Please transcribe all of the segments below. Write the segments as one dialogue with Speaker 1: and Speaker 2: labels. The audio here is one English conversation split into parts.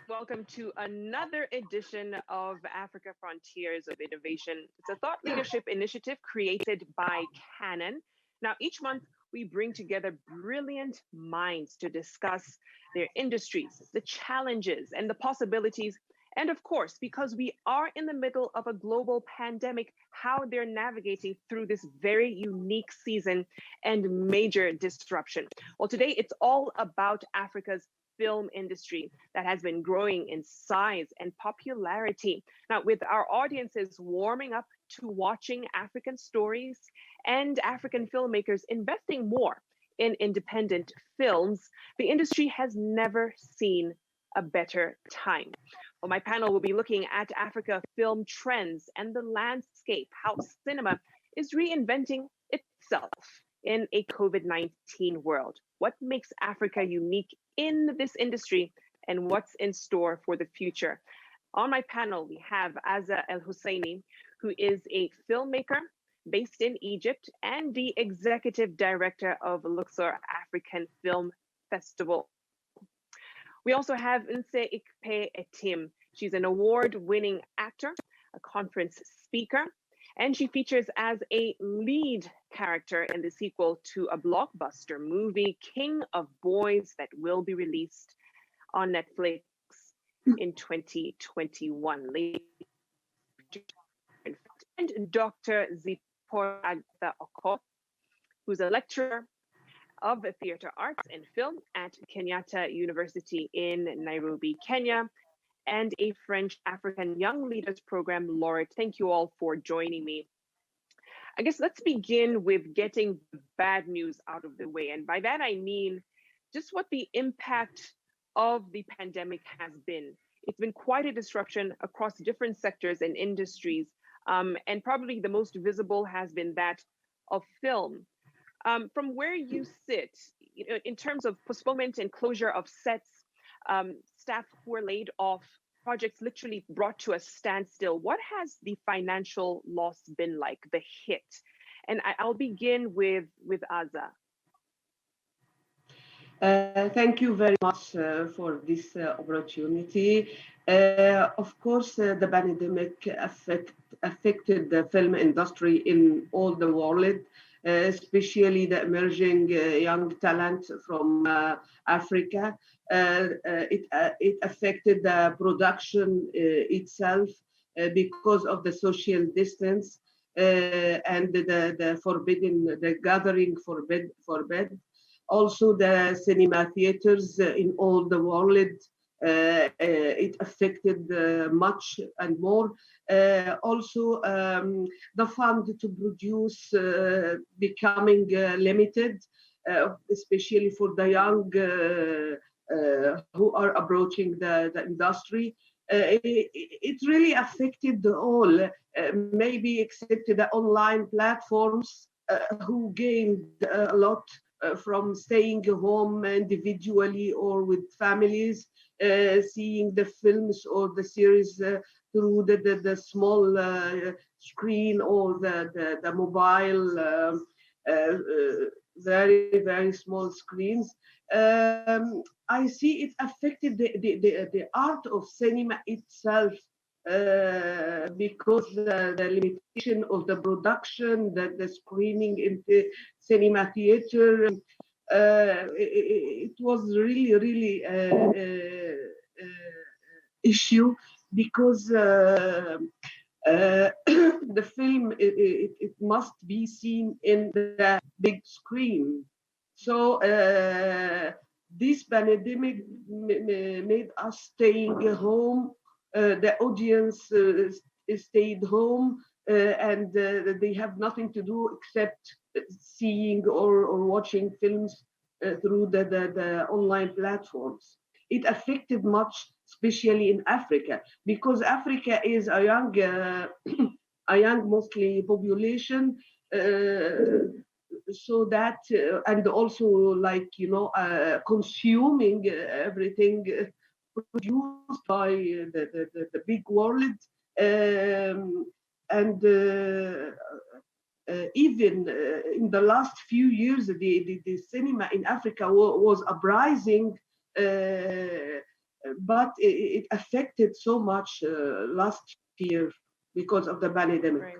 Speaker 1: Welcome to another edition of Africa Frontiers of Innovation. It's a thought leadership initiative created by Canon. Now, each month we bring together brilliant minds to discuss their industries, the challenges, and the possibilities. And of course, because we are in the middle of a global pandemic, how they're navigating through this very unique season and major disruption. Well, today it's all about Africa's film industry that has been growing in size and popularity. Now, with our audiences warming up to watching African stories and African filmmakers investing more in independent films, the industry has never seen a better time. Well, my panel will be looking at Africa film trends and the landscape, how cinema is reinventing itself in a COVID-19 world. What makes Africa unique in this industry and what's in store for the future? On my panel, we have Azza El Husseini, who is a filmmaker based in Egypt and the executive director of Luxor African Film Festival. We also have Nse Ikpe Etim. She's an award-winning actor, a conference speaker, and she features as a lead character in the sequel to a blockbuster movie, King of Boys, that will be released on Netflix in 2021. And Dr. Zipporah Agatha Oko, who's a lecturer of theater arts and film at Kenyatta University in Nairobi, Kenya, and a French African Young Leaders Program laureate. Thank you all for joining me. I guess let's begin with getting the bad news out of the way. And by that, I mean just what the impact of the pandemic has been. It's been quite a disruption across different sectors and industries. And probably the most visible has been that of film. From where you sit, in terms of postponement and closure of sets, staff who were laid off, projects literally brought to a standstill. What has the financial loss been like, the hit? And I'll begin with Azza.
Speaker 2: Thank you very much for this opportunity. Of course, the pandemic affected the film industry in all the world, especially the emerging young talent from Africa. It affected the production itself because of the social distance and the gathering forbid. Also, the cinema theaters in all the world, it affected much and more. Also, the fund to produce becoming limited, especially for the young who are approaching the industry. It really affected all, maybe except the online platforms who gained a lot from staying home individually or with families, seeing the films or the series through the small screen or the mobile, very, very small screens. I see it affected the art of cinema itself because the limitation of the production, the screening in the cinema theater, it was really issue because the film it must be seen in the big screen. So this pandemic made us staying home. The audience stayed home and they have nothing to do except seeing or watching films through the online platforms. It affected much, especially in Africa, because Africa is a young mostly population. So that and also like consuming everything produced by the big world, and even in the last few years, the cinema in Africa was uprising but it affected so much last year because of the pandemic.
Speaker 1: Right.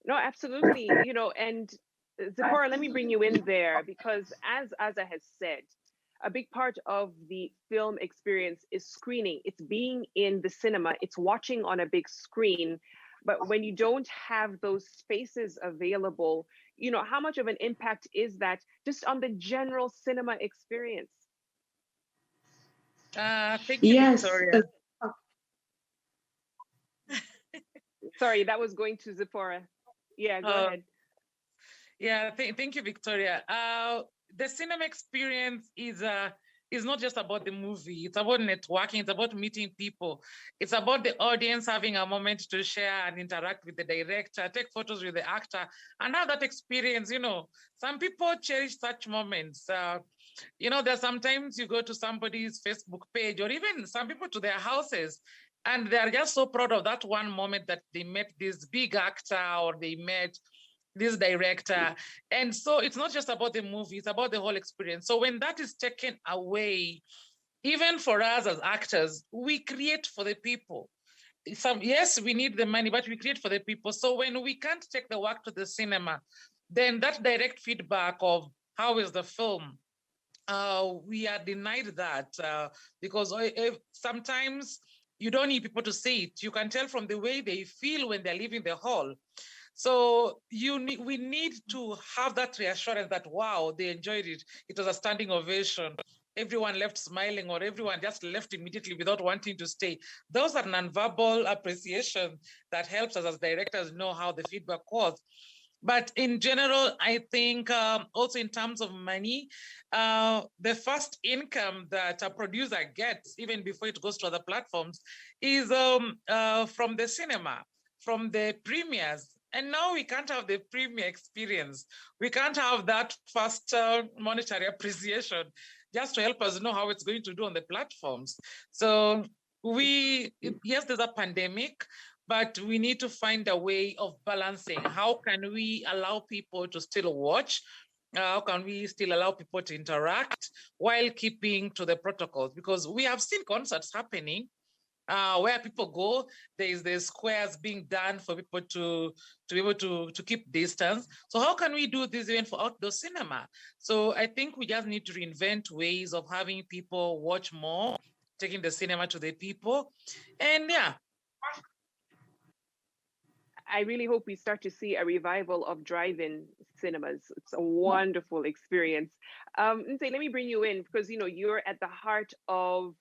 Speaker 1: No, absolutely. And Zipporah, let me bring you in there because as Aza has said, a big part of the film experience is screening. It's being in the cinema, it's watching on a big screen. But when you don't have those spaces available, how much of an impact is that just on the general cinema experience?
Speaker 3: Thank you,
Speaker 2: Yes.
Speaker 3: Victoria.
Speaker 1: Sorry, that was going to Zipporah. Yeah, go ahead.
Speaker 3: Yeah, thank you, Victoria. The cinema experience is not just about the movie. It's about networking. It's about meeting people. It's about the audience having a moment to share and interact with the director, take photos with the actor, and have that experience. Some people cherish such moments. There's sometimes you go to somebody's Facebook page or even some people to their houses, and they're just so proud of that one moment that they met this big actor or they met this director. And so it's not just about the movie, it's about the whole experience. So when that is taken away, even for us as actors, we create for the people. Yes, we need the money, but we create for the people. So when we can't take the work to the cinema, then that direct feedback of how is the film, we are denied that because sometimes you don't need people to say it. You can tell from the way they feel when they're leaving the hall. So we need to have that reassurance that, wow, they enjoyed it. It was a standing ovation. Everyone left smiling, or everyone just left immediately without wanting to stay. Those are nonverbal appreciation that helps us as directors know how the feedback was. But in general, I think also in terms of money, the first income that a producer gets, even before it goes to other platforms, is from the cinema, from the premieres. And now we can't have the premiere experience. We can't have that first monetary appreciation just to help us know how it's going to do on the platforms. So yes, there's a pandemic, but we need to find a way of balancing. How can we allow people to still watch? How can we still allow people to interact while keeping to the protocols? Because we have seen concerts happening where people go, there's the squares being done for people to be able to keep distance. So how can we do this even for outdoor cinema? So I think we just need to reinvent ways of having people watch more, taking the cinema to the people. And yeah.
Speaker 1: I really hope we start to see a revival of drive-in cinemas. It's a wonderful experience. Nse, let me bring you in because you're at the heart of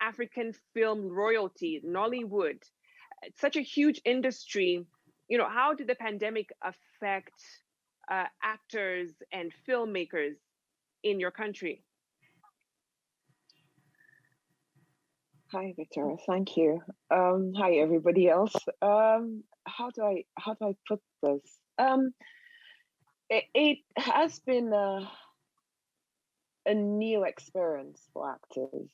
Speaker 1: African film royalty, Nollywood. It's such a huge industry. How did the pandemic affect actors and filmmakers in your country?
Speaker 4: Hi, Victoria. Thank you. Hi, everybody else. How do I put this? It has been a new experience for actors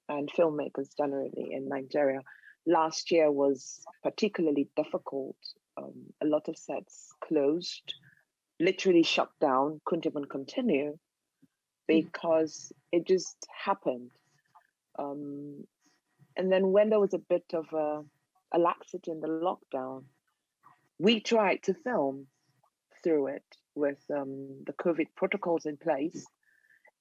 Speaker 4: and filmmakers generally in Nigeria. Last year was particularly difficult. A lot of sets closed, literally shut down, couldn't even continue because it just happened. And then when there was a bit of a laxity in the lockdown, we tried to film through it with the COVID protocols in place.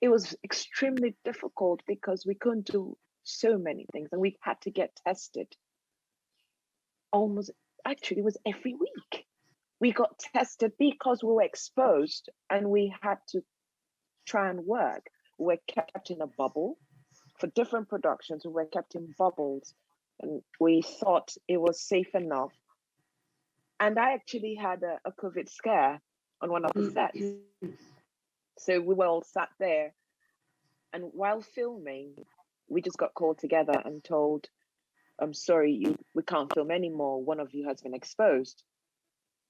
Speaker 4: It was extremely difficult because we couldn't do so many things and we had to get tested. Actually, it was every week. We got tested because we were exposed and we had to try and work. We were kept in a bubble. For different productions, we were kept in bubbles and we thought it was safe enough. And I actually had a COVID scare on one of the sets. So we were all sat there. And while filming, we just got called together and told, I'm sorry, we can't film anymore. One of you has been exposed.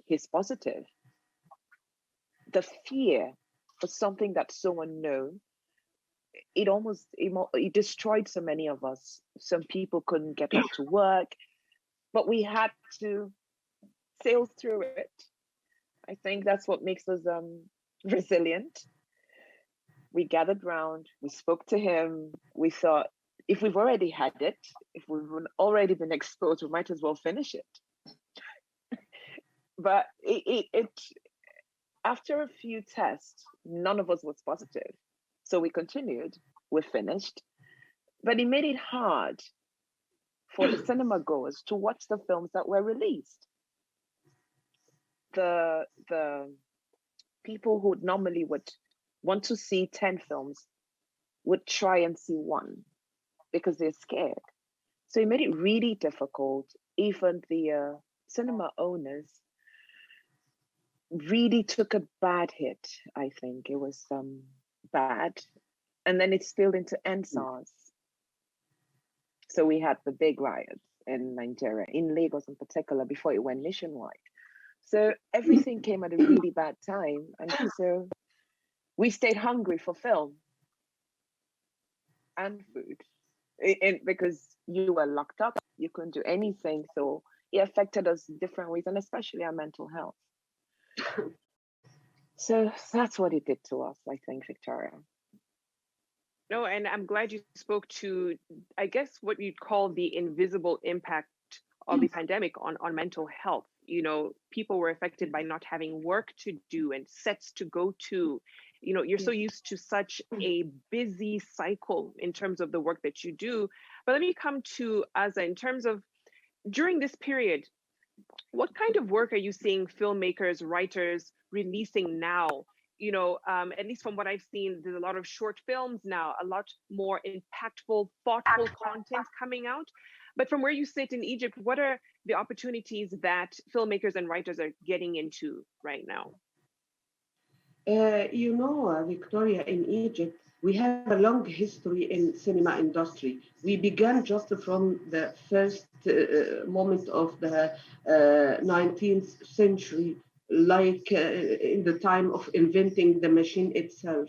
Speaker 4: He's positive. The fear for something that's so unknown, it destroyed so many of us. Some people couldn't get up to work, but we had to sail through it. I think that's what makes us resilient. We gathered round, we spoke to him, we thought, if we've already had it, if we've already been exposed, we might as well finish it. But it after a few tests, none of us was positive. So we continued, we finished, but it made it hard for the cinema goers to watch the films that were released. The people who normally would want to see 10 films would try and see one because they're scared. So it made it really difficult. Even the cinema owners really took a bad hit, I think. It was bad. And then it spilled into NSARS. So we had the big riots in Nigeria, in Lagos in particular, before it went nationwide. So everything came at a really bad time. And so we stayed hungry for film and food. Because you were locked up, you couldn't do anything. So it affected us in different ways, and especially our mental health. So that's what it did to us, I think, Victoria.
Speaker 1: No, and I'm glad you spoke to, I guess, what you'd call the invisible impact of the pandemic on mental health. You know, people were affected by not having work to do and sets to go to. You know, you're so used to such a busy cycle in terms of the work that you do. But let me come to Aza in terms of during this period, what kind of work are you seeing filmmakers, writers releasing now? You know, at least from what I've seen, there's a lot of short films now, a lot more impactful, thoughtful content coming out. But from where you sit in Egypt, what are the opportunities that filmmakers and writers are getting into right now?
Speaker 2: Victoria, in Egypt, we have a long history in cinema industry. We began just from the first moment of the 19th century, like in the time of inventing the machine itself.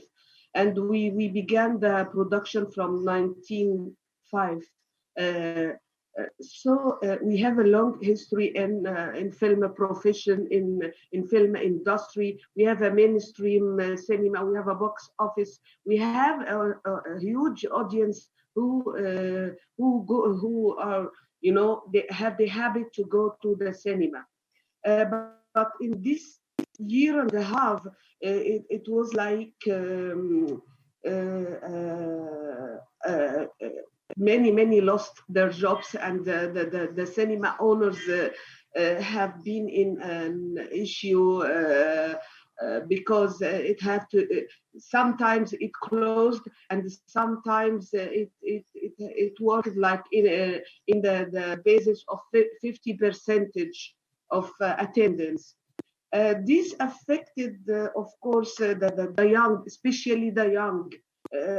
Speaker 2: And we began the production from 1905. So we have a long history in film profession, in film industry. We have a mainstream cinema. We have a box office. We have a huge audience who are, you know, they have the habit to go to the cinema. But in this year and a half, it was like many lost their jobs, and the cinema owners have been in an issue because it had to. Sometimes it closed, and sometimes it worked like in the basis of 50% of attendance. This affected, of course, the young, especially the young,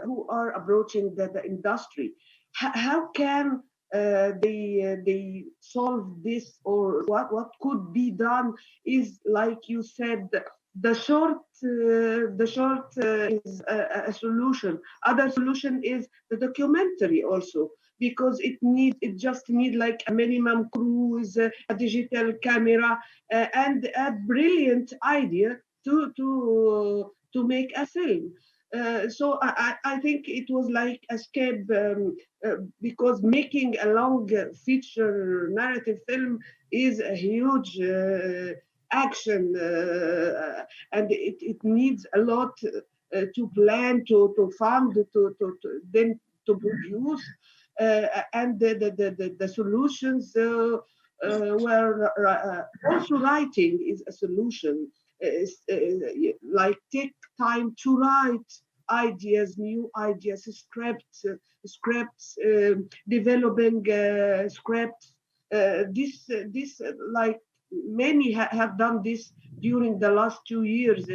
Speaker 2: who are approaching the industry. How can they solve this, or what could be done? Is, like you said, the short is a solution. Other solution is the documentary also, because it just need like a minimum crew, a digital camera, and a brilliant idea to make a film. So I think it was like escape, because making a long feature narrative film is a huge action, and it needs a lot to plan, to fund, then to produce, and the solutions were also writing is a solution. Like take time to write ideas, new ideas, scripts, developing scripts. This like many have done this during the last 2 years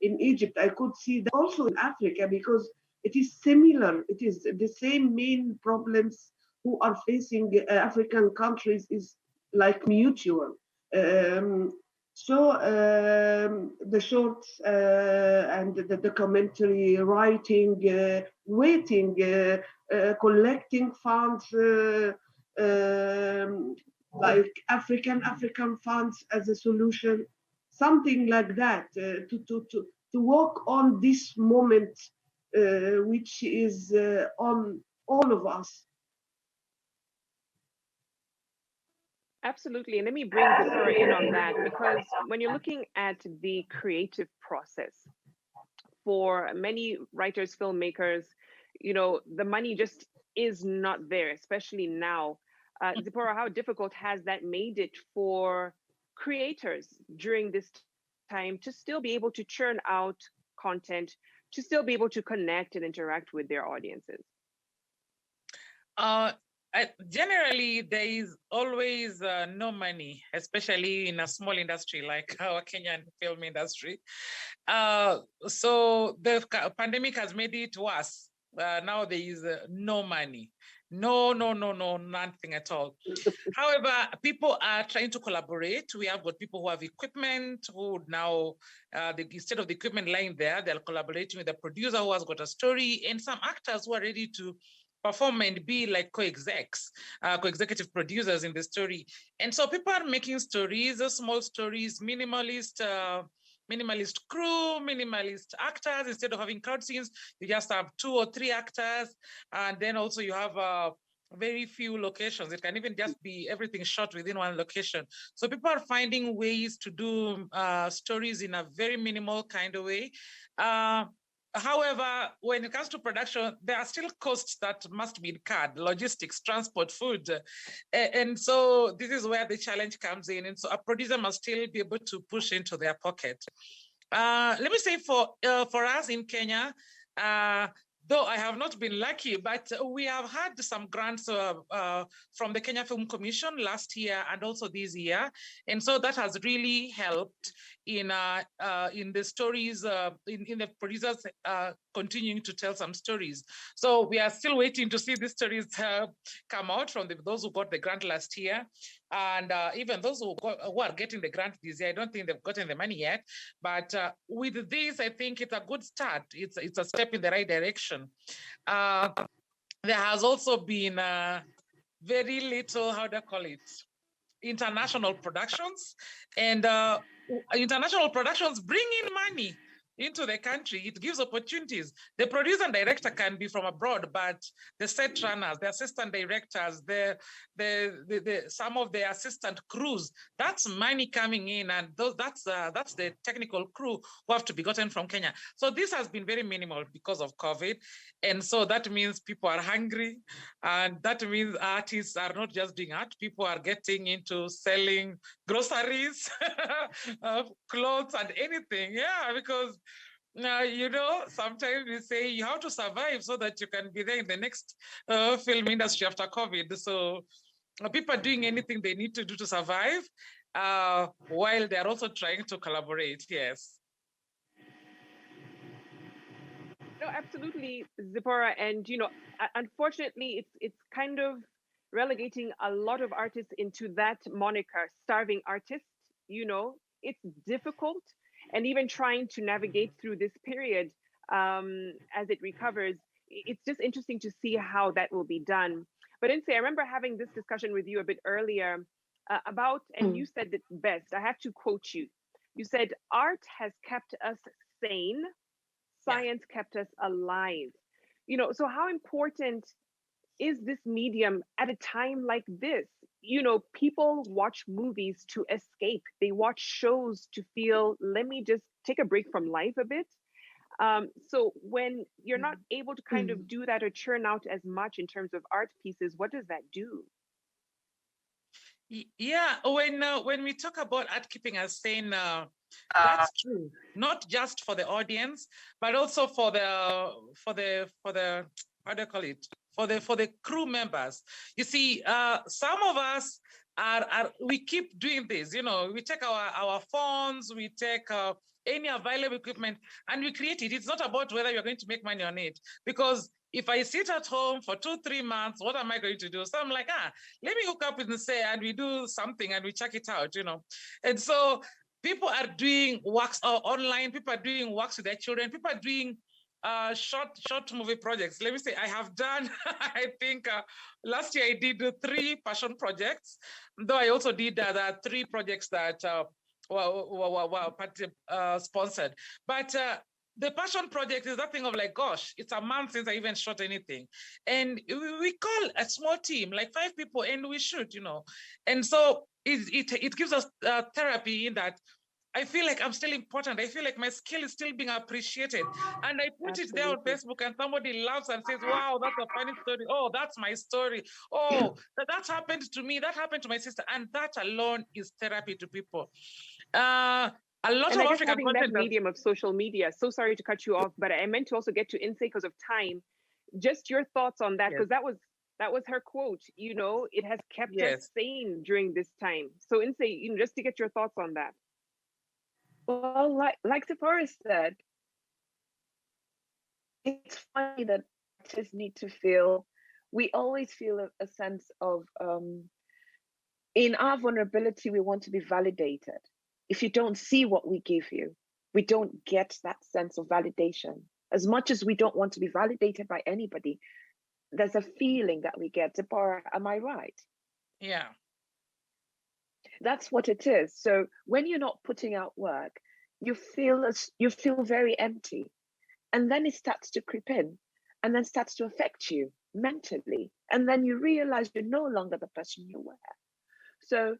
Speaker 2: in Egypt. I could see that also in Africa, because it is similar. It is the same main problems who are facing African countries is like mutual. So the shorts and the documentary writing, waiting, collecting funds, like African funds as a solution, something like that, to work on this moment, which is on all of us.
Speaker 1: Absolutely. And let me bring Zipporah in on that, because when you're looking at the creative process for many writers, filmmakers, the money just is not there, especially now. Zipporah, how difficult has that made it for creators during this time to still be able to churn out content, to still be able to connect and interact with their audiences?
Speaker 3: Generally, there is always no money, especially in a small industry like our Kenyan film industry. So the pandemic has made it worse. Now there is no money. No, nothing at all. However, people are trying to collaborate. We have got people who have equipment who now, instead of the equipment lying there, they're collaborating with the producer who has got a story, and some actors who are ready to perform and be like co-executive producers in the story. And so people are making stories, small stories, minimalist crew, minimalist actors. Instead of having crowd scenes, you just have 2 or 3 actors. And then also you have very few locations. It can even just be everything shot within one location. So people are finding ways to do stories in a very minimal kind of way. However, when it comes to production, there are still costs that must be incurred: logistics, transport, food. And so this is where the challenge comes in. And so a producer must still be able to push into their pocket. Let me say for us in Kenya, though I have not been lucky, but we have had some grants from the Kenya Film Commission last year and also this year. And so that has really helped in the stories, in the producers continuing to tell some stories. So we are still waiting to see these stories come out from those who got the grant last year. And even those who are getting the grant this year, I don't think they've gotten the money yet. But with this, I think it's a good start. It's a step in the right direction. There has also been very little, how do I call it, international productions. And international productions bring in money into the country. It gives opportunities. The producer and director can be from abroad, but the set runners, the assistant directors, some of the assistant crews, that's money coming in, and that's the technical crew who have to be gotten from Kenya. So this has been very minimal because of COVID, and so that means people are hungry, and that means artists are not just doing art. People are getting into selling groceries, clothes, and anything. Yeah, because sometimes we say you have to survive so that you can be there in the next film industry after COVID. So people are doing anything they need to do to survive, while they're also trying to collaborate. Yes.
Speaker 1: No, absolutely, Zipporah. And unfortunately, it's kind of relegating a lot of artists into that moniker, starving artist. It's difficult, and even trying to navigate through this period as it recovers, it's just interesting to see how that will be done. But Nse, I remember having this discussion with you a bit earlier about, and you said it best, I have to quote you. You said, art has kept us sane, science kept us alive. So how important is this medium at a time like this? People watch movies to escape. They watch shows to feel, let me just take a break from life a bit. So when you're not able to kind of do that or churn out as much in terms of art pieces, what does that do?
Speaker 3: Yeah, when we talk about art keeping us sane, that's true. Not just for the audience, but also for the how do you call it? For the crew members. You see, some of us we keep doing this. We take our phones, we take any available equipment, and we create it. It's not about whether you're going to make money on it, because if I sit at home for 2-3 months, what am I going to do? So I'm like, let me hook up with Nse and we do something and we check it out, And so people are doing works online. People are doing works with their children. People are doing short movie projects. Let me say, I have done, I think last year I did 3 passion projects, though I also did 3 projects that were sponsored. But the passion project is that thing of like, gosh, it's a month since I even shot anything. And we call a small team, like 5 people, and we shoot, And so it gives us therapy in that I feel like I'm still important. I feel like my skill is still being appreciated. And I put it there on Facebook and somebody laughs and says, wow, that's a funny story. Oh, that's my story. Oh, that happened to me. That happened to my sister. And that alone is therapy to people. A lot of African
Speaker 1: having
Speaker 3: content
Speaker 1: that medium of social media. So sorry to cut you off, but I meant to also get to Inse because of time. Just your thoughts on that, because that was her quote. It has kept us sane during this time. So Inse, just to get your thoughts on that.
Speaker 4: Well, like Zipporah said, it's funny that artists need to feel. We always feel a sense of in our vulnerability, we want to be validated. If you don't see what we give you, we don't get that sense of validation. As much as we don't want to be validated by anybody, there's a feeling that we get. Zipporah, am I right?
Speaker 3: Yeah.
Speaker 4: That's what it is. So when you're not putting out work, you feel very empty. And then it starts to creep in and then starts to affect you mentally. And then you realize you're no longer the person you were. So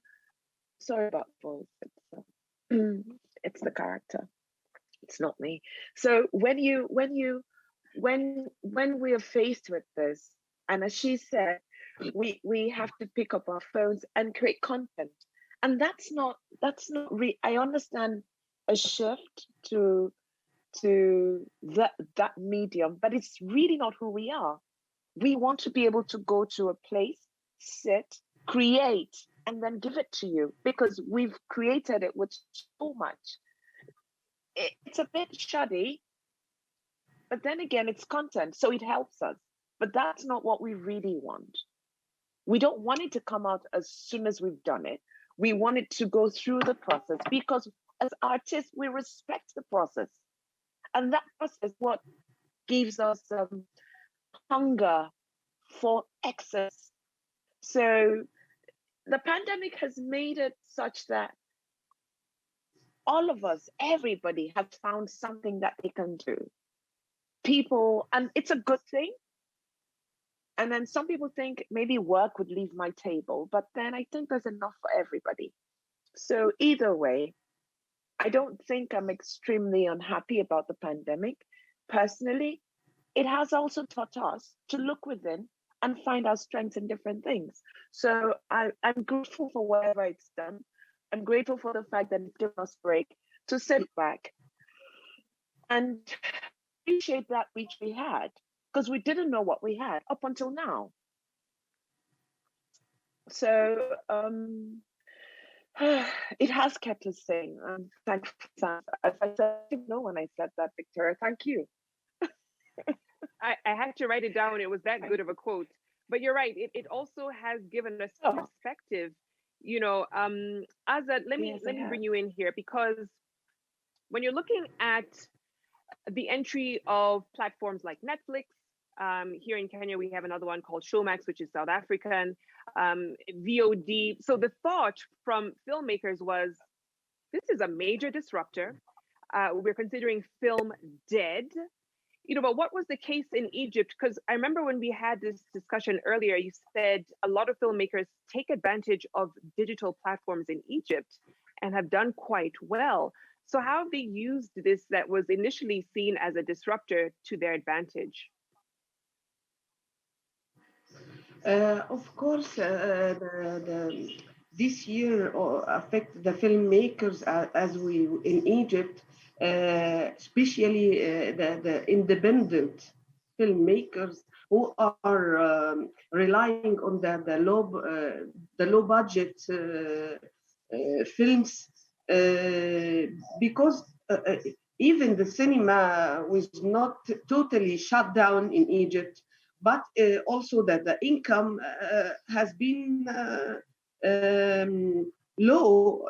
Speaker 4: sorry about voice. It's the character. It's not me. So when we are faced with this, and as she said, we have to pick up our phones and create content. And that's not I understand a shift to that medium, but it's really not who we are. We want to be able to go to a place, sit, create, and then give it to you because we've created it with so much. It's a bit shoddy, but then again, it's content, so it helps us. But that's not what we really want. We don't want it to come out as soon as we've done it. We want it to go through the process because as artists, we respect the process. And that process is what gives us hunger for excess. So the pandemic has made it such that all of us, everybody have found something that they can do. People, and it's a good thing. And then some people think maybe work would leave my table, but then I think there's enough for everybody. So either way, I don't think I'm extremely unhappy about the pandemic. Personally, it has also taught us to look within and find our strengths in different things. So I'm grateful for whatever it's done. I'm grateful for the fact that it's given us a break to sit back and appreciate that which we had, because we didn't know what we had up until now. So it has kept us sane. I'm thankful. As I said, I didn't know when I said that, Victoria. Thank you.
Speaker 1: I had to write it down. It was that good of a quote. But you're right. It also has given us perspective. Azad, let me bring you in here, because when you're looking at the entry of platforms like Netflix, here in Kenya, we have another one called Showmax, which is South African, VOD. So the thought from filmmakers was, this is a major disruptor. We're considering film dead. But what was the case in Egypt? Because I remember when we had this discussion earlier, you said a lot of filmmakers take advantage of digital platforms in Egypt and have done quite well. So how have they used this that was initially seen as a disruptor to their advantage?
Speaker 2: Of course, this year affect the filmmakers as we in Egypt, especially the independent filmmakers who are relying on the low budget films, because even the cinema was not totally shut down in Egypt, but also that the income has been low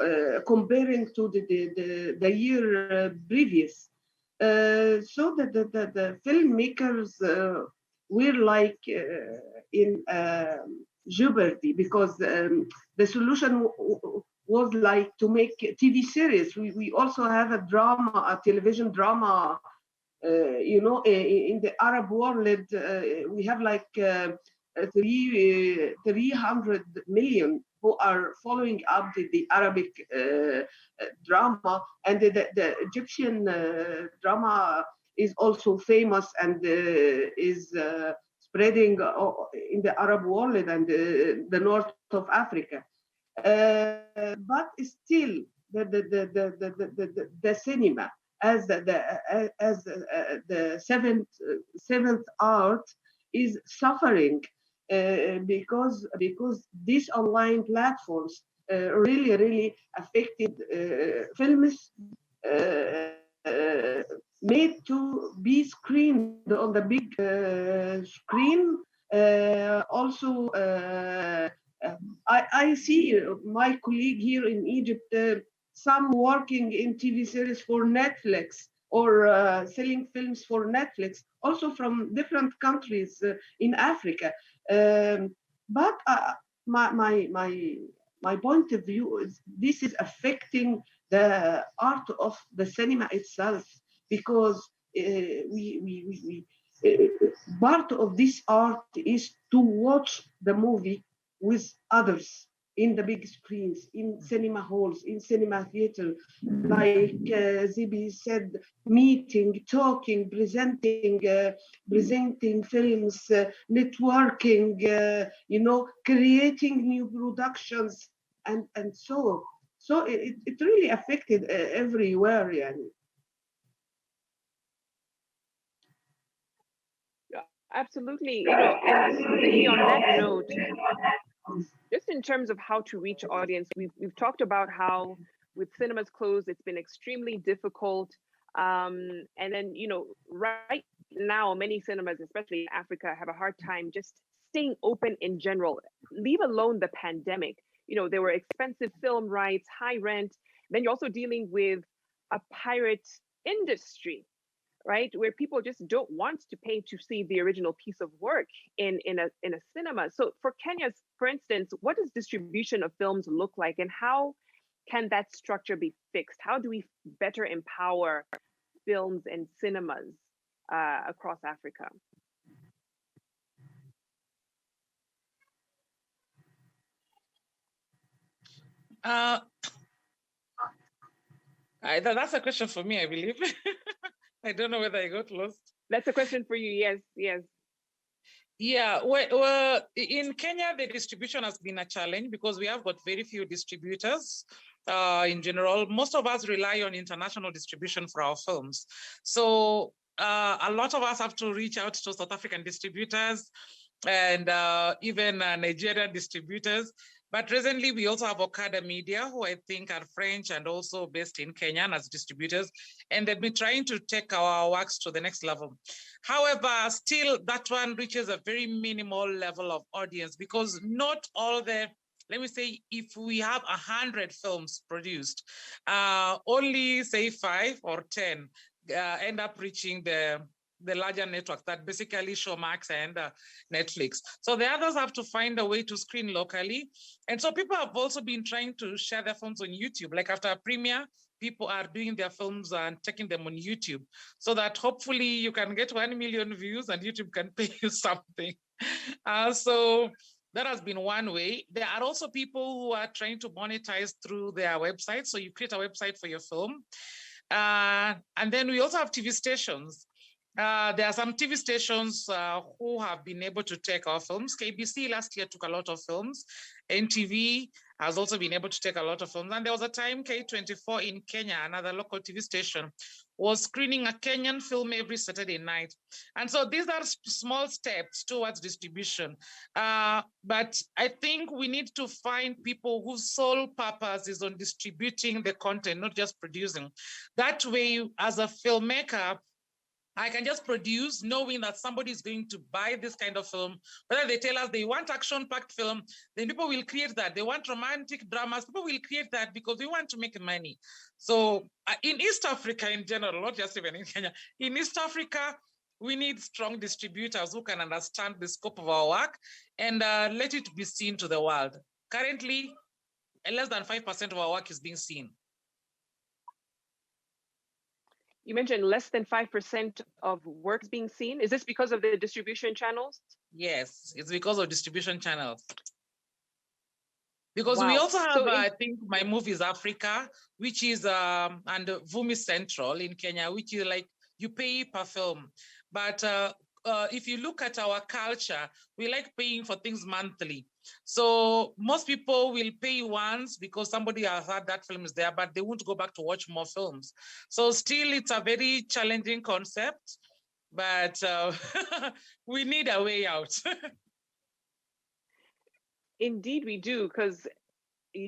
Speaker 2: comparing to the year previous. So that the filmmakers were like in jeopardy, because the solution was like to make TV series. We also have a television drama You know, in the Arab world, we have like 300 million who are following up the Arabic drama, and the Egyptian drama is also famous and is spreading in the Arab world and the north of Africa. But still, the cinema as the seventh art is suffering because these online platforms really affected films made to be screened on the big screen. Also, I see my colleague here in Egypt, some working in TV series for Netflix or selling films for Netflix, also from different countries in Africa. But my point of view is this is affecting the art of the cinema itself, because part of this art is to watch the movie with others in the big screens, in cinema halls, in cinema theater, like Zibi said, meeting, talking, presenting films, networking, you know, creating new productions, and so. So it really affected everywhere, yani.
Speaker 1: Absolutely. You know, and Zibi, on that note, just in terms of how to reach audience, we've talked about how with cinemas closed, it's been extremely difficult. And then, you know, right now, many cinemas, especially in Africa, have a hard time just staying open in general, leave alone the pandemic. You know, there were expensive film rights, high rent. Then you're also dealing with a pirate industry, right? Where people just don't want to pay to see the original piece of work in a cinema. So for Kenya, for instance, what does distribution of films look like, and how can that structure be fixed? How do we better empower films and cinemas across Africa?
Speaker 3: That's a question for me, I believe. I don't know whether I got lost.
Speaker 1: That's a question for you. Yes, yes.
Speaker 3: Yeah, well, in Kenya, the distribution has been a challenge because we have got very few distributors in general. Most of us rely on international distribution for our films. So a lot of us have to reach out to South African distributors and even Nigerian distributors. But recently, we also have Okada Media, who I think are French and also based in Kenya as distributors, and they've been trying to take our works to the next level. However, still that one reaches a very minimal level of audience because not all the, let me say, if we have 100 films produced, only say 5 or 10 end up reaching the larger networks that basically Showmax and Netflix. So the others have to find a way to screen locally. And so people have also been trying to share their films on YouTube. Like after a premiere, people are doing their films and taking them on YouTube so that hopefully you can get 1 million views and YouTube can pay you something. So that has been one way. There are also people who are trying to monetize through their website. So you create a website for your film. And then we also have TV stations. There are some TV stations who have been able to take our films. KBC last year took a lot of films. NTV has also been able to take a lot of films. And there was a time K24 in Kenya, another local TV station, was screening a Kenyan film every Saturday night. And so these are small steps towards distribution. But I think we need to find people whose sole purpose is on distributing the content, not just producing. That way, as a filmmaker, I can just produce knowing that somebody is going to buy this kind of film. Whether they tell us they want action-packed film, then people will create that. They want romantic dramas, people will create that because we want to make money. So in East Africa in general, not just even in Kenya, in East Africa, we need strong distributors who can understand the scope of our work and let it be seen to the world. Currently, less than 5% of our work is being seen.
Speaker 1: You mentioned less than 5% of works being seen. Is this because of the distribution channels?
Speaker 3: Yes, it's because of distribution channels. Because we
Speaker 1: Wow.
Speaker 3: also have,
Speaker 1: So
Speaker 3: I think, My Movies Africa, which is, and Vumi Central in Kenya, which is like you pay per film. But if you look at our culture, we like paying for things monthly. So most people will pay once because somebody has heard that film is there, but they won't go back to watch more films. So still, it's a very challenging concept, but we need a way out.
Speaker 1: Indeed, we do, because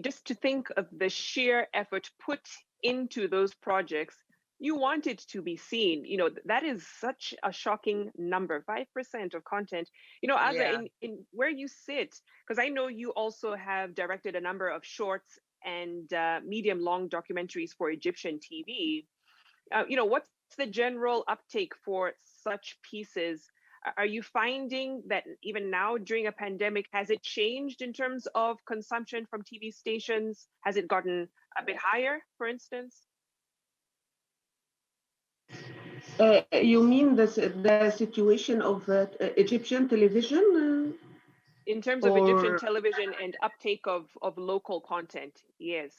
Speaker 1: just to think of the sheer effort put into those projects, you want it to be seen. You know, that is such a shocking number, 5% of content. You know, Azza,
Speaker 3: Yeah.
Speaker 1: in where you sit, because I know you also have directed a number of shorts and medium long documentaries for Egyptian TV. You know, what's the general uptake for such pieces? Are you finding that even now during a pandemic, has it changed in terms of consumption from TV stations? Has it gotten a bit higher, for instance?
Speaker 2: You mean the situation of Egyptian television?
Speaker 1: In terms of Egyptian
Speaker 2: Or
Speaker 1: television and uptake of local content, yes.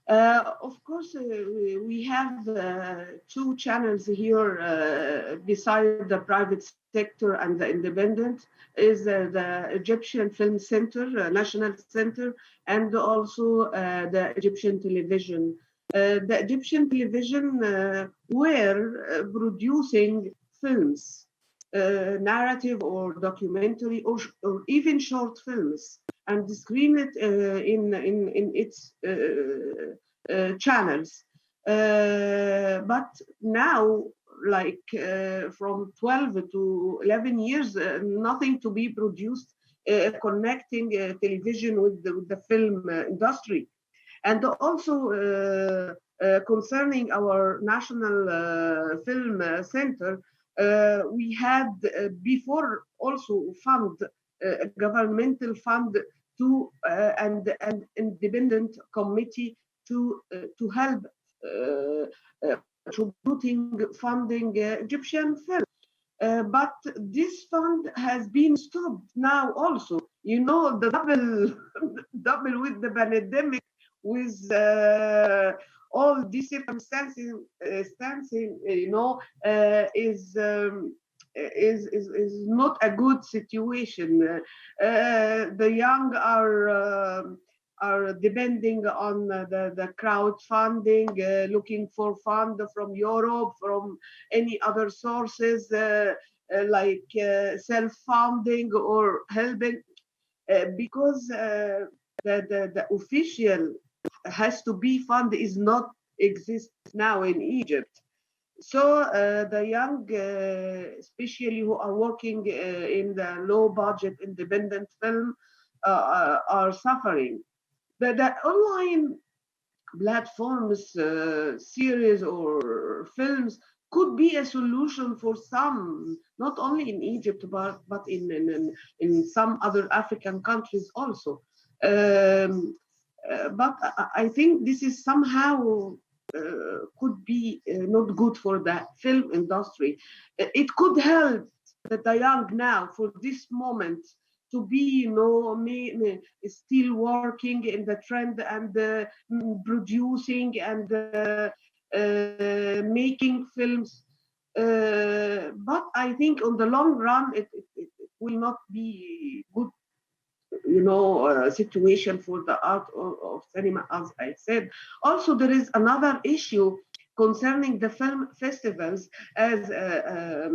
Speaker 2: Of course, we have two channels here beside the private sector and the independent is the Egyptian Film Center, National Center, and also the Egyptian television. The Egyptian television were producing films, narrative or documentary or even short films, and screen it in its channels. But now, like from 12 to 11 years, nothing to be produced connecting television with the film industry. And also concerning our national film center, we had before also fund, governmental fund to and independent committee to help contributing funding Egyptian film. But this fund has been stopped now also. You know, the double with the pandemic, with all these circumstances, you know, is not a good situation. The young are depending on the crowdfunding, looking for fund from Europe, from any other sources, like self-funding or helping, because the official has to be fund is not exist now in Egypt. So the young, especially who are working in the low budget independent film, are suffering. The online platforms, series or films could be a solution for some, not only in Egypt, but in some other African countries also. But I think this is somehow could be not good for the film industry. It could help the young now for this moment to be, you know, still working in the trend and producing and making films. But I think on the long run, it will not be good, you know, situation for the art of cinema, as I said. Also, there is another issue concerning the film festivals as,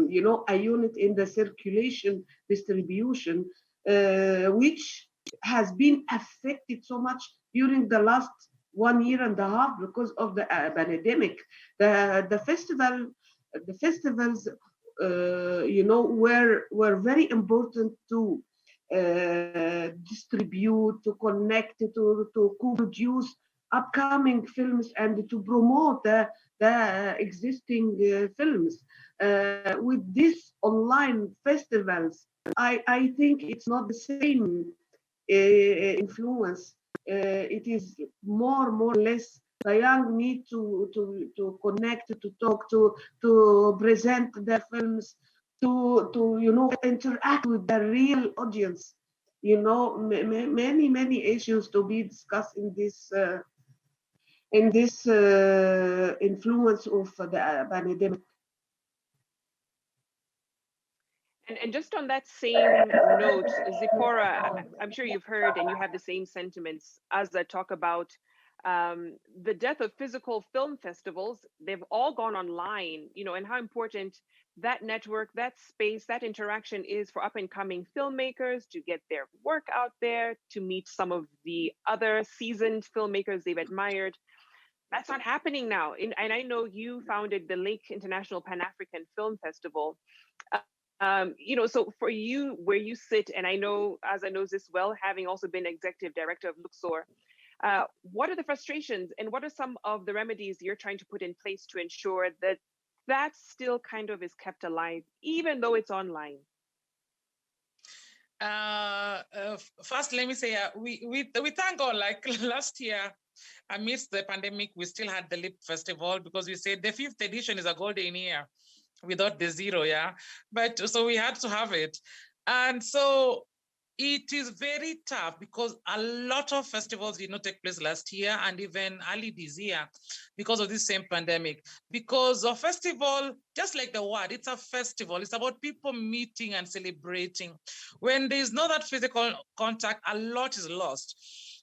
Speaker 2: you know, a unit in the circulation distribution, which has been affected so much during the last 1 year and a half because of the pandemic. The festivals, you know, were very important to distribute, to connect, to co-produce upcoming films and to promote the existing films. With these online festivals, I think it's not the same influence. It is more or less The young need to connect, to talk, to present their films, to interact with the real audience. Many issues to be discussed in this influence of the pandemic.
Speaker 1: And just on that same note, Zipporah, I'm sure you've heard and you have the same sentiments as I talk about the death of physical film festivals. They've all gone online, and how important that network, that space, that interaction is for up and coming filmmakers to get their work out there, to meet some of the other seasoned filmmakers they've admired. That's not happening now. And I know you founded the Lake International Pan-African Film Festival. So for you, where you sit, and I know this well, having also been executive director of Luxor, what are the frustrations and what are some of the remedies you're trying to put in place to ensure that that still kind of is kept alive, even though it's online?
Speaker 3: First, let me say we thank God. Like last year, amidst the pandemic, we still had the LIP Festival because we said the 5th edition is a golden year without the 0, yeah. But so we had to have it. And so it is very tough because a lot of festivals did not take place last year and even early this year because of this same pandemic. Because a festival, just like the word, it's a festival. It's about people meeting and celebrating. When there's no that physical contact, a lot is lost.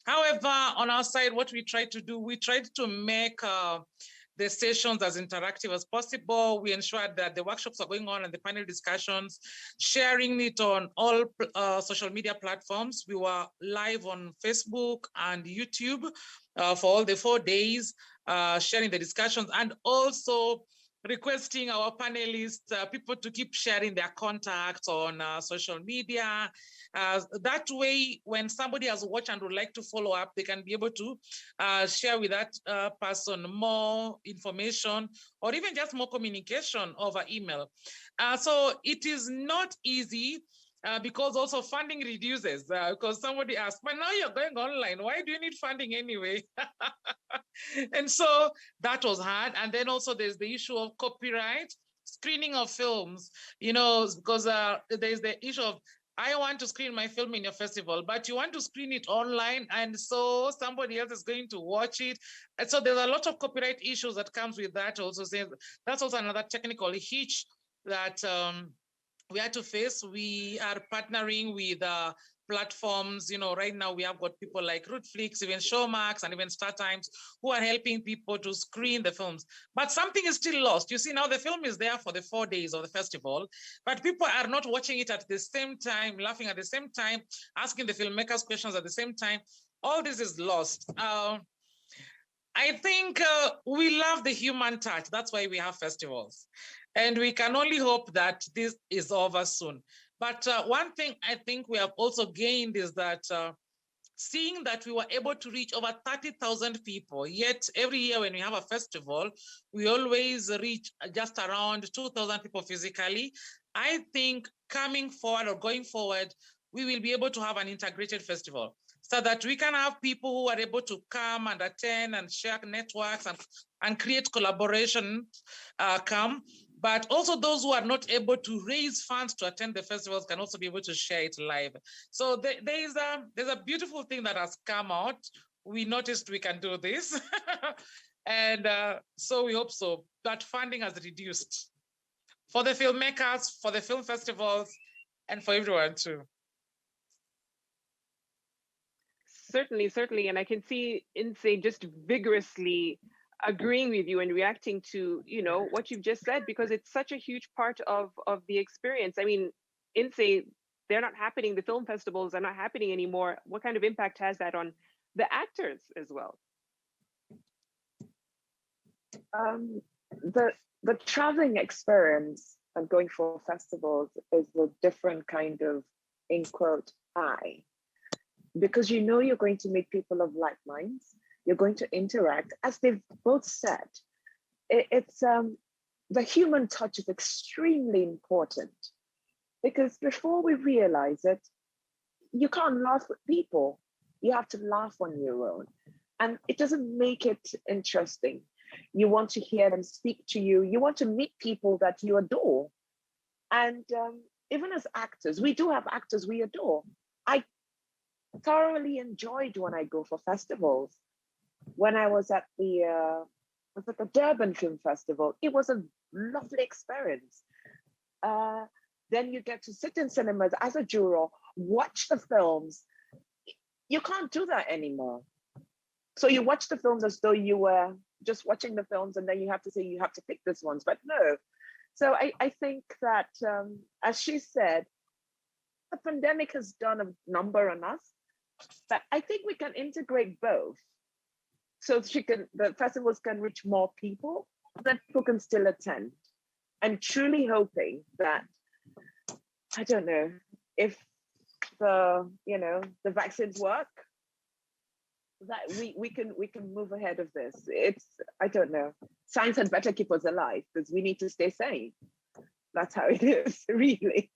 Speaker 3: However, on our side, what we try to do, we tried to make the sessions as interactive as possible. We ensured that the workshops are going on and the panel discussions, sharing it on all social media platforms. We were live on Facebook and YouTube for all the 4 days, sharing the discussions, and also requesting our panelists, people to keep sharing their contacts on social media. That way, when somebody has watched and would like to follow up, they can be able to share with that person more information or even just more communication over email. So it is not easy because also funding reduces because somebody asked, but now you're going online. Why do you need funding anyway? And so that was hard. And then also there's the issue of copyright, screening of films, because there's the issue of, I want to screen my film in your festival, but you want to screen it online, and so somebody else is going to watch it. And so there's a lot of copyright issues that comes with that also. So that's also another technical hitch that we had to face. We are partnering with platforms. Right now we have got people like Rootflix, even Showmax, and even StarTimes who are helping people to screen the films. But something is still lost. You see, now the film is there for the 4 days of the festival, but people are not watching it at the same time, laughing at the same time, asking the filmmakers questions at the same time. All this is lost. I think we love the human touch. That's why we have festivals. And we can only hope that this is over soon. But one thing I think we have also gained is that seeing that we were able to reach over 30,000 people, yet every year when we have a festival, we always reach just around 2,000 people physically. I think coming forward or going forward, we will be able to have an integrated festival so that we can have people who are able to come and attend and share networks and create collaboration come. But also those who are not able to raise funds to attend the festivals can also be able to share it live. So there's a beautiful thing that has come out. We noticed we can do this. And so we hope so. But funding has reduced for the filmmakers, for the film festivals, and for everyone too.
Speaker 1: Certainly. And I can see INSEE just vigorously agreeing with you and reacting to what you've just said, because it's such a huge part of the experience. I mean, INSEE, they're not happening, the film festivals are not happening anymore. What kind of impact has that on the actors as well?
Speaker 4: The traveling experience and going for festivals is a different kind of, in quote, high, because you're going to meet people of like minds. You're going to interact, as they've both said. It's the human touch is extremely important, because before we realize it, you can't laugh with people. You have to laugh on your own. And it doesn't make it interesting. You want to hear them speak to you. You want to meet people that you adore. And even as actors, we do have actors we adore. I thoroughly enjoyed when I go for festivals. When I was at the Durban Film Festival, it was a lovely experience. Then you get to sit in cinemas as a juror, watch the films. You can't do that anymore. So you watch the films as though you were just watching the films, and then you have to say you have to pick this ones, but no. So I think that, as she said, the pandemic has done a number on us, but I think we can integrate both. So the festivals can reach more people, that people can still attend. I'm truly hoping that, I don't know, if the vaccines work, that we can move ahead of this. I don't know. Science had better keep us alive because we need to stay sane. That's how it is, really.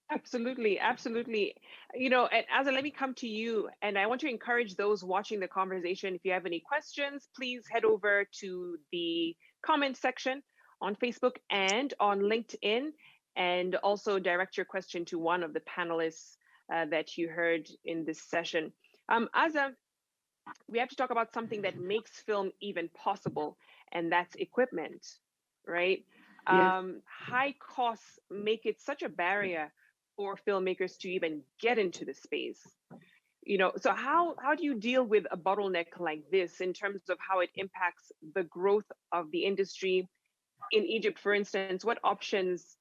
Speaker 1: Absolutely, absolutely. And Azza, let me come to you, and I want to encourage those watching the conversation. If you have any questions, please head over to the comment section on Facebook and on LinkedIn, and also direct your question to one of the panelists that you heard in this session. Azza, we have to talk about something that makes film even possible, and that's equipment, right?
Speaker 2: Yes.
Speaker 1: High costs make it such a barrier for filmmakers to even get into the space. So how do you deal with a bottleneck like this in terms of how it impacts the growth of the industry in Egypt, for instance? What options,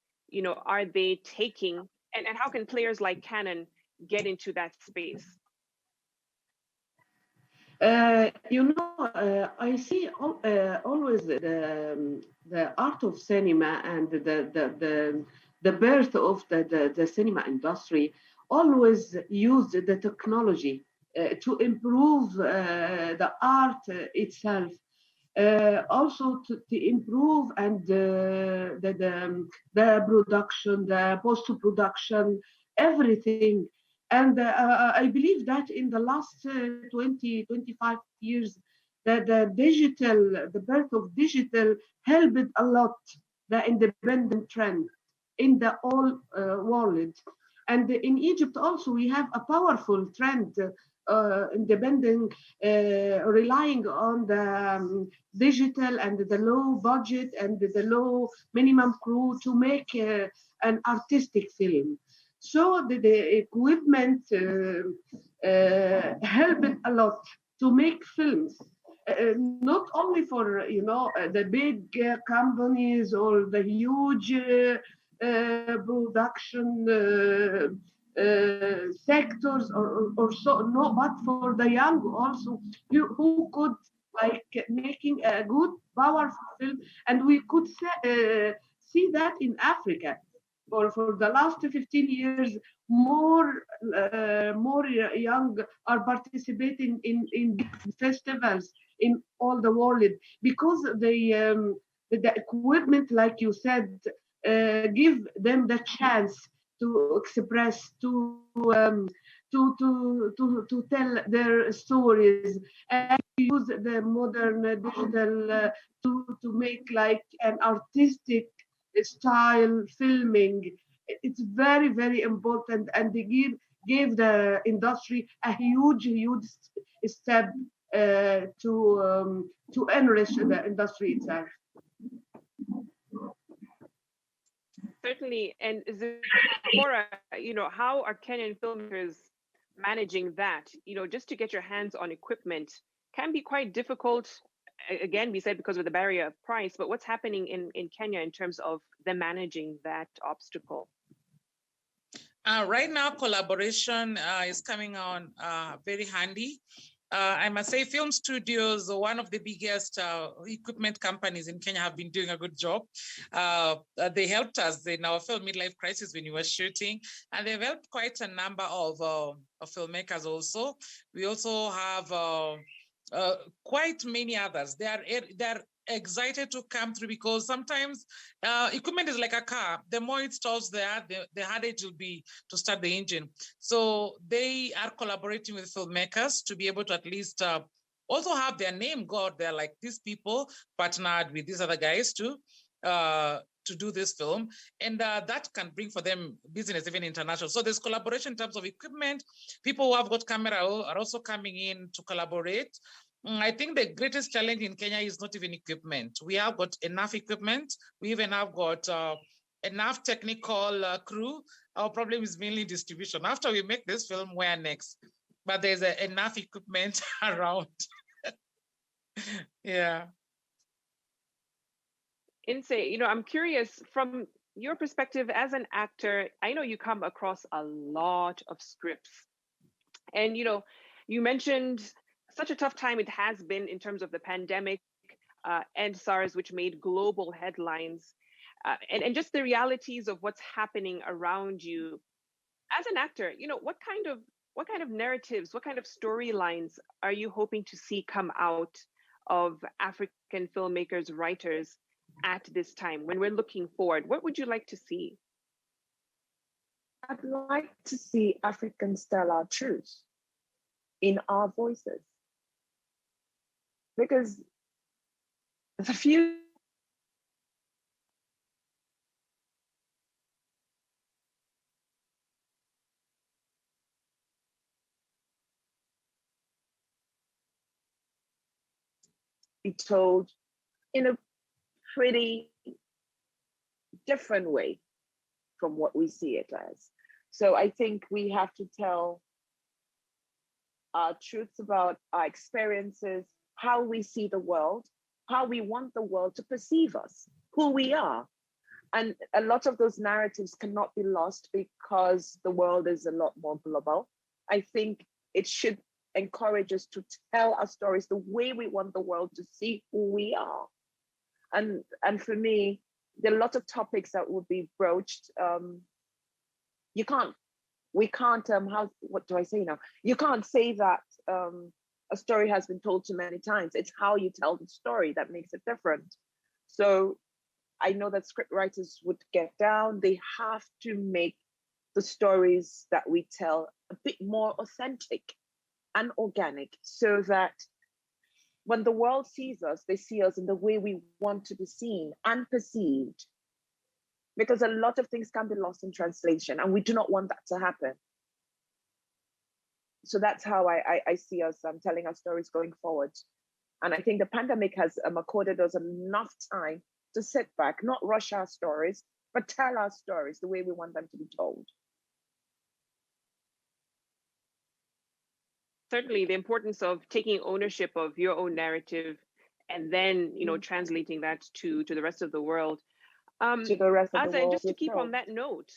Speaker 1: are they taking, and how can players like Canon get into that space?
Speaker 2: I see always the art of cinema and the birth of the cinema industry always used the technology to improve the art itself. Also to improve and the production, the post-production, everything. And I believe that in the last 20, 25 years, the birth of digital helped a lot the independent trend in the whole world. And in Egypt also, we have a powerful trend, independent, relying on the digital and the low budget and the low minimum crew to make an artistic film. So the equipment helped a lot to make films, not only for the big companies or the huge production sectors or so, no, but for the young also, who could making a good, powerful film, and we could see that in Africa. For the last 15 years, more young are participating in festivals in all the world because the equipment, like you said, give them the chance to express, to tell their stories, and use the modern digital to make like an artistic style filming. It's very, very important, and they gave the industry a huge step to enrich the industry itself.
Speaker 1: Certainly. And Zipporah, how are Kenyan filmmakers managing that? Just to get your hands on equipment can be quite difficult. Again, we said because of the barrier of price, but what's happening in Kenya in terms of them managing that obstacle?
Speaker 3: Right now, collaboration is coming on very handy. I must say, film studios, one of the biggest equipment companies in Kenya, have been doing a good job. They helped us in our film Midlife Crisis when we were shooting, and they've helped quite a number of filmmakers also. We also have quite many others. They're excited to come through because sometimes equipment is like a car. The more it stalls there, the harder it will be to start the engine. So they are collaborating with filmmakers to be able to at least also have their name go out there, like these people partnered with these other guys to do this film, and that can bring for them business, even international. So there's collaboration in terms of equipment. People who have got camera are also coming in to collaborate. I think the greatest challenge in Kenya is not even equipment. We have got enough equipment. We even have got enough technical crew. Our problem is mainly distribution. After we make this film, where next? But there's enough equipment around. Yeah.
Speaker 1: Inse, I'm curious from your perspective as an actor. I know you come across a lot of scripts, and you mentioned such a tough time it has been in terms of the pandemic and SARS, which made global headlines, and just the realities of what's happening around you. As an actor, what kind of narratives, what kind of storylines are you hoping to see come out of African filmmakers, writers at this time when we're looking forward? What would you like to see?
Speaker 4: I'd like to see Africans tell our truths in our voices. Because the few be told in a pretty different way from what we see it as. So I think we have to tell our truths about our experiences, how we see the world, how we want the world to perceive us, who we are. And a lot of those narratives cannot be lost because the world is a lot more global. I think it should encourage us to tell our stories the way we want the world to see who we are. And for me, there are a lot of topics that would be broached. What do I say now? You can't say that a story has been told too many times. It's how you tell the story that makes it different. So I know that script writers would get down. They have to make the stories that we tell a bit more authentic and organic, so that when the world sees us, they see us in the way we want to be seen and perceived. Because a lot of things can be lost in translation, and we do not want that to happen. So that's how I see us telling our stories going forward. And I think the pandemic has accorded us enough time to sit back, not rush our stories, but tell our stories the way we want them to be told.
Speaker 1: Certainly, the importance of taking ownership of your own narrative and then, translating that to the rest of the world.
Speaker 4: To the rest of the world.
Speaker 1: And just to keep on that note,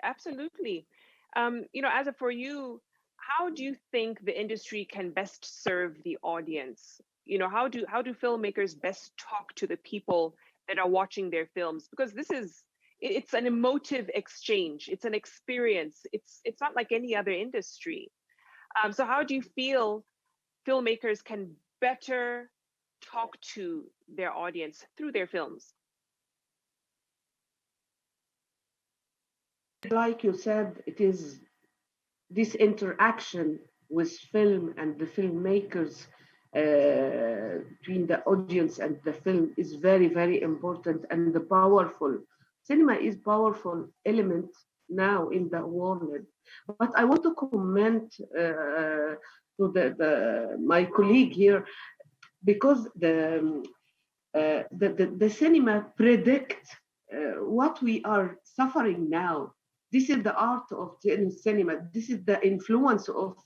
Speaker 1: absolutely. Asa, for you, how do you think the industry can best serve the audience? How do filmmakers best talk to the people that are watching their films? Because it's an emotive exchange. It's an experience. It's not like any other industry. So how do you feel filmmakers can better talk to their audience through their films?
Speaker 2: Like you said, it is this interaction with film and the filmmakers between the audience and the film is very, very important and powerful. Cinema is powerful element now in the world. But I want to comment to my colleague here, because the cinema predict what we are suffering now. This is the art of cinema. This is the influence of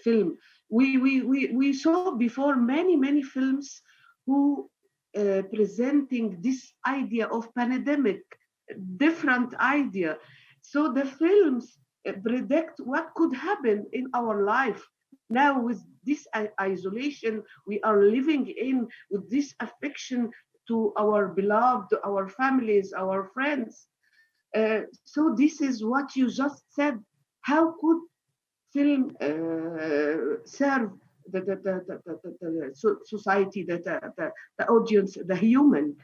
Speaker 2: film. We saw before many films who presenting this idea of pandemic, different idea. So the films predict what could happen in our life. Now with this isolation we are living in, with this affection to our beloved, our families, our friends. So this is what you just said. How could film serve society, the audience, the human.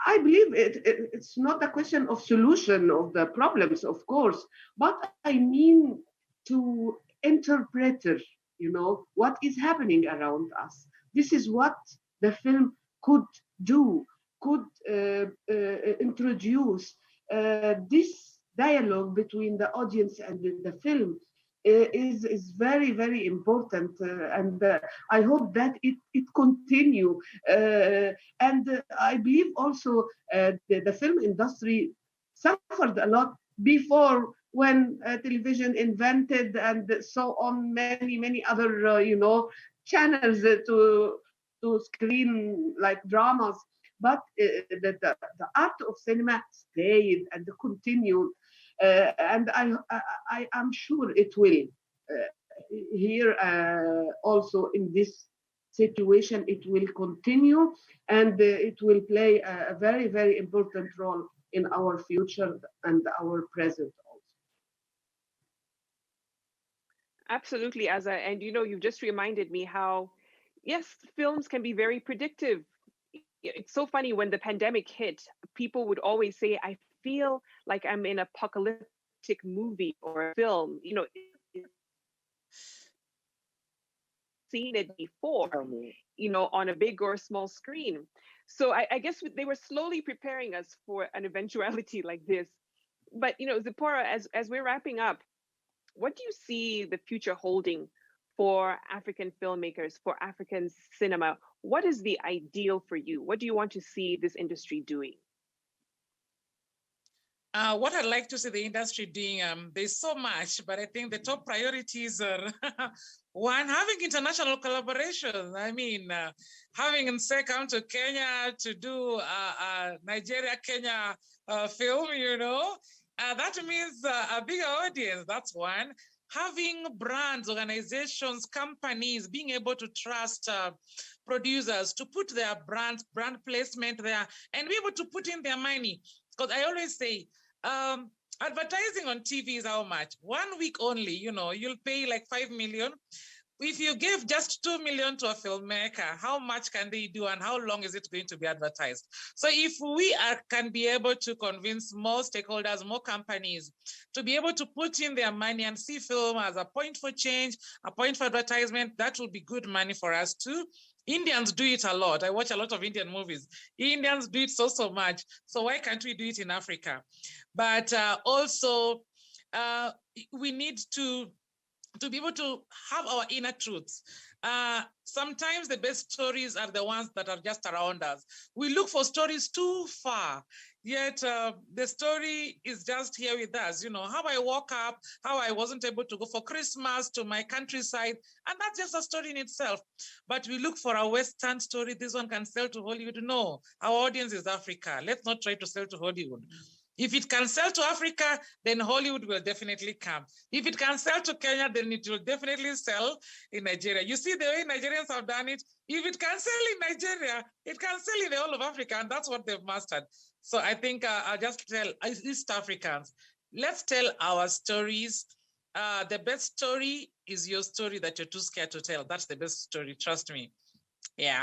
Speaker 2: I believe it's not a question of solution of the problems, of course, but I mean to interpret, what is happening around us. This is what the film could do, could introduce this dialogue between the audience and the film is very, very important, and I hope that it continue. And I believe also the film industry suffered a lot before when television invented, and so on many other channels to screen like dramas. But the art of cinema stayed and continued, and I am sure it will. Here also in this situation, it will continue, and it will play a very, very important role in our future and our present also.
Speaker 1: Absolutely, Aza. And you've just reminded me how, yes, films can be very predictive. It's so funny, when the pandemic hit, people would always say, I feel like I'm in an apocalyptic movie or a film. Seen it before, on a big or small screen. So I guess they were slowly preparing us for an eventuality like this. But Zipporah, as we're wrapping up, what do you see the future holding for African filmmakers, for African cinema? What is the ideal for you? What do you want to see this industry doing?
Speaker 3: What I'd like to see the industry doing, there's so much, but I think the top priorities are one, having international collaboration. I mean, having NSE come to Kenya to do Nigeria-Kenya film, that means a bigger audience. That's one. Having brands, organizations, companies being able to trust producers to put their brand placement there and be able to put in their money. Because I always say, advertising on TV is how much? 1 week only, you'll pay like 5 million. If you give just 2 million to a filmmaker, how much can they do and how long is it going to be advertised? So if we can be able to convince more stakeholders, more companies to be able to put in their money and see film as a point for change, a point for advertisement, that will be good money for us too. Indians do it a lot. I watch a lot of Indian movies. Indians do it so much. So why can't we do it in Africa? But also, we need to be able to have our inner truths. Sometimes the best stories are the ones that are just around us. We look for stories too far, yet the story is just here with us. How I woke up, how I wasn't able to go for Christmas to my countryside, and that's just a story in itself. But we look for a Western story. This one can sell to Hollywood. No, our audience is Africa. Let's not try to sell to Hollywood. If it can sell to Africa, then Hollywood will definitely come. If it can sell to Kenya, then it will definitely sell in Nigeria. You see the way Nigerians have done it? If it can sell in Nigeria, it can sell in the whole of Africa, and that's what they've mastered. So I think I'll just tell East Africans, let's tell our stories. The best story is your story that you're too scared to tell. That's the best story, trust me. Yeah.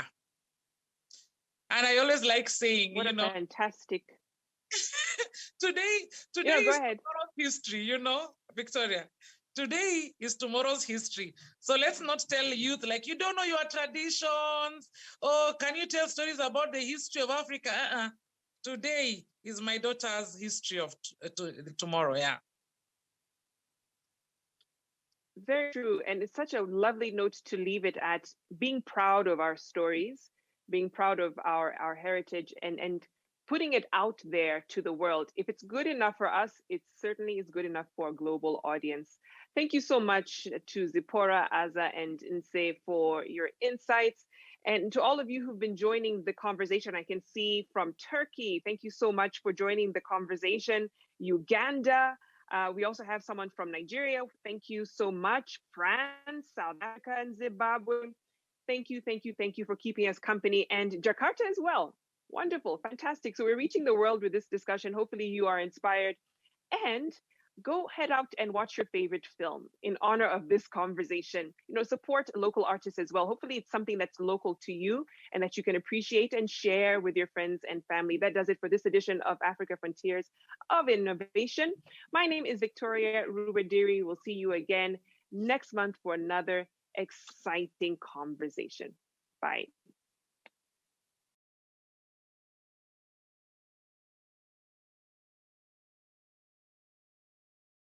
Speaker 3: And I always like saying,
Speaker 1: what a fantastic...
Speaker 3: Today
Speaker 1: yeah,
Speaker 3: is tomorrow's history, Victoria. Today is tomorrow's history. So let's not tell youth like, you don't know your traditions. Oh, can you tell stories about the history of Africa? Today is my daughter's history of tomorrow, yeah.
Speaker 1: Very true. And it's such a lovely note to leave it at, being proud of our stories, being proud of our heritage, and putting it out there to the world. If it's good enough for us, it certainly is good enough for a global audience. Thank you so much to Zipporah, Aza, and NSE for your insights. And to all of you who've been joining the conversation, I can see from Turkey, thank you so much for joining the conversation. Uganda, we also have someone from Nigeria. Thank you so much. France, South Africa, and Zimbabwe. Thank you for keeping us company. And Jakarta as well. Wonderful, fantastic. So we're reaching the world with this discussion. Hopefully you are inspired. And go head out and watch your favorite film in honor of this conversation. Support local artists as well. Hopefully it's something that's local to you and that you can appreciate and share with your friends and family. That does it for this edition of Africa Frontiers of Innovation. My name is Victoria Rubadiri. We'll see you again next month for another exciting conversation. Bye.